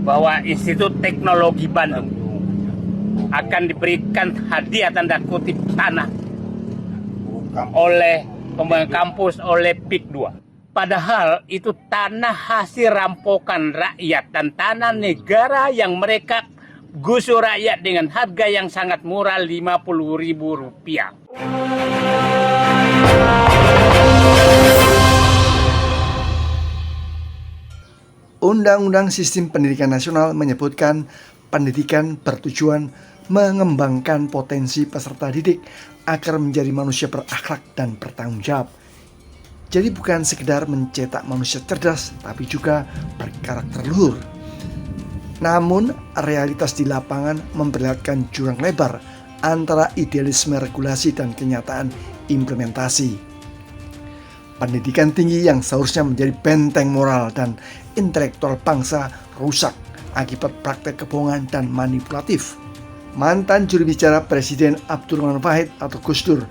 bahwa Institut Teknologi Bandung akan diberikan hadiah tanda kutip tanah oleh pembangunan kampus oleh PIK 2. Padahal itu tanah hasil rampokan rakyat dan tanah negara yang mereka gusur rakyat dengan harga yang sangat murah, Rp50.000. Undang-Undang Sistem Pendidikan Nasional menyebutkan pendidikan bertujuan mengembangkan potensi peserta didik agar menjadi manusia berakhlak dan bertanggung jawab. Jadi bukan sekedar mencetak manusia cerdas, tapi juga berkarakter luhur. Namun, realitas di lapangan memperlihatkan jurang lebar antara idealisme regulasi dan kenyataan implementasi. Pendidikan tinggi yang seharusnya menjadi benteng moral dan intelektual bangsa rusak akibat praktek kebohongan dan manipulatif. Mantan juru bicara Presiden Abdurrahman Wahid atau Gus Dur,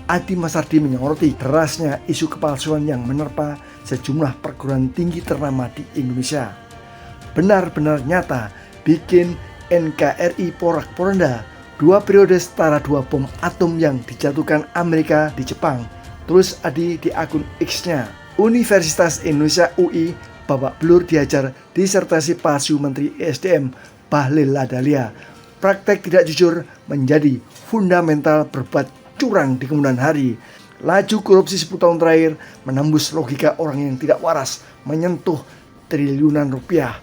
Adi Masardi, menyoroti derasnya isu kepalsuan yang menerpa sejumlah perguruan tinggi ternama di Indonesia. Benar-benar nyata bikin NKRI porak-poranda, 2 periode setara 2 bom atom yang dijatuhkan Amerika di Jepang. Terus Adi di akun X-nya, Universitas Indonesia UI babak belur dihajar disertasi palsu Menteri ESDM Bahlil Lahadalia. Praktek tidak jujur menjadi fundamental berbuat curang di kemudian hari. Laju korupsi 10 tahun terakhir menembus logika orang yang tidak waras, menyentuh triliunan rupiah.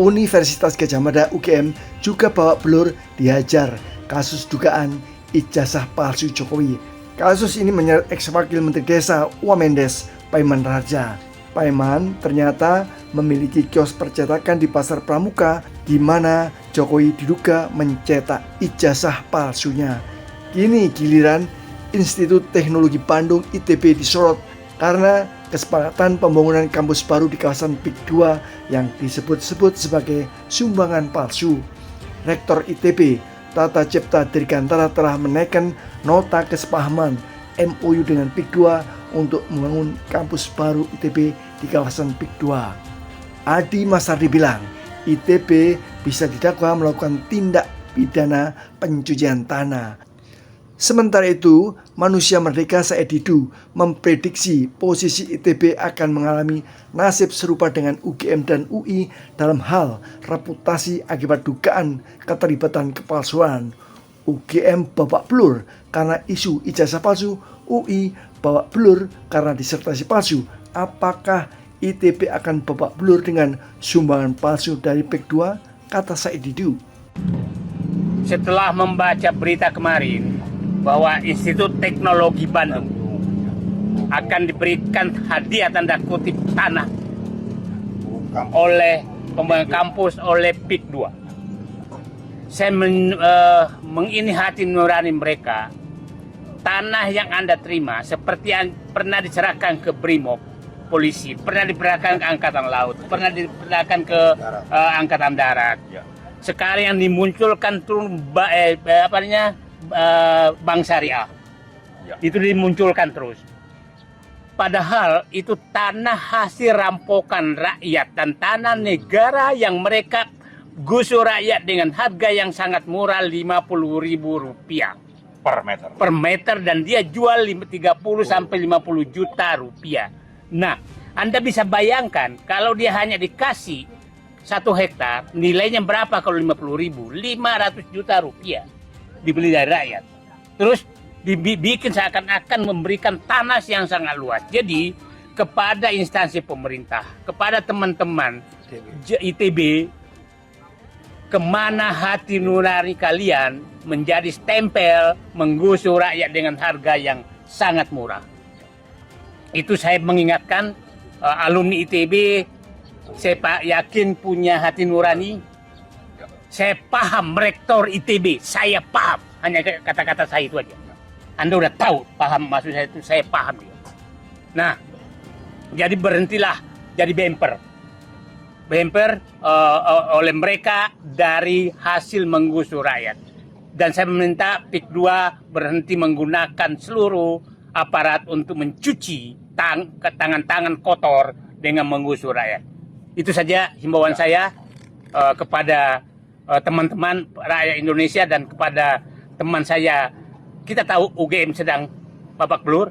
Universitas Gadjah Mada UGM juga babak belur dihajar kasus dugaan ijazah palsu Jokowi. Kasus ini menyeret ex-wakil Menteri Desa Wamendes, Paiman Raja. Paiman ternyata memiliki kios percetakan di Pasar Pramuka di mana Jokowi diduga mencetak ijazah palsunya. Kini giliran Institut Teknologi Bandung ITB disorot karena kesepakatan pembangunan kampus baru di kawasan PIK 2 yang disebut-sebut sebagai sumbangan palsu. Rektor ITB, Tata Cipta Dirgantara, telah menaikkan nota kesepahaman MOU dengan PIK 2 untuk membangun kampus baru ITB di kawasan PIK 2. Adi Masardi bilang, ITB bisa didakwa melakukan tindak pidana pencucian tanah. Sementara itu, Manusia Merdeka Said Didu memprediksi posisi ITB akan mengalami nasib serupa dengan UGM dan UI dalam hal reputasi akibat dugaan keterlibatan kepalsuan. UGM babak belur karena isu ijazah palsu, UI babak belur karena disertasi palsu. Apakah ITB akan babak belur dengan sumbangan palsu dari PIK 2? Kata Said Didu. Setelah membaca berita kemarin bahwa Institut Teknologi Bandung akan diberikan hadiah tanda kutip tanah oleh pembangunan kampus oleh PIK 2. Saya mengini hati nurani mereka. Tanah yang Anda terima seperti yang pernah diserahkan ke Brimob, polisi, pernah diserahkan ke Angkatan Laut, pernah diserahkan ke Angkatan Darat. Sekarang yang dimunculkan turun Bank Syariah, itu dimunculkan terus. Padahal itu tanah hasil rampokan rakyat dan tanah negara yang mereka gusur rakyat dengan harga yang sangat murah, Rp50.000 per meter, dan dia jual 30 sampai 50 juta rupiah. Nah, Anda bisa bayangkan kalau dia hanya dikasih 1 hektar, nilainya berapa kalau 50.000? 500 juta rupiah dibeli dari rakyat. Terus dibikin seakan-akan memberikan tanah yang sangat luas. Jadi kepada instansi pemerintah, kepada teman-teman ITB, kemana hati nurani kalian menjadi stempel menggusur rakyat dengan harga yang sangat murah? Itu saya mengingatkan alumni ITB. Saya yakin punya hati nurani. Saya paham rektor ITB, saya paham. Hanya kata-kata saya itu aja. Anda udah tahu, paham maksud saya itu, saya paham. Nah, jadi berhentilah jadi bemper. Bemper oleh mereka dari hasil menggusur rakyat. Dan saya meminta PIK 2 berhenti menggunakan seluruh aparat untuk mencuci tangan-tangan kotor dengan menggusur rakyat. Itu saja himbauan saya. kepada teman-teman rakyat Indonesia dan kepada teman saya. Kita tahu UGM sedang babak belur,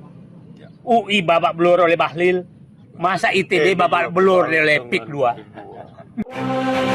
UI babak belur oleh Bahlil, masa ITB babak belur oleh PIK 2.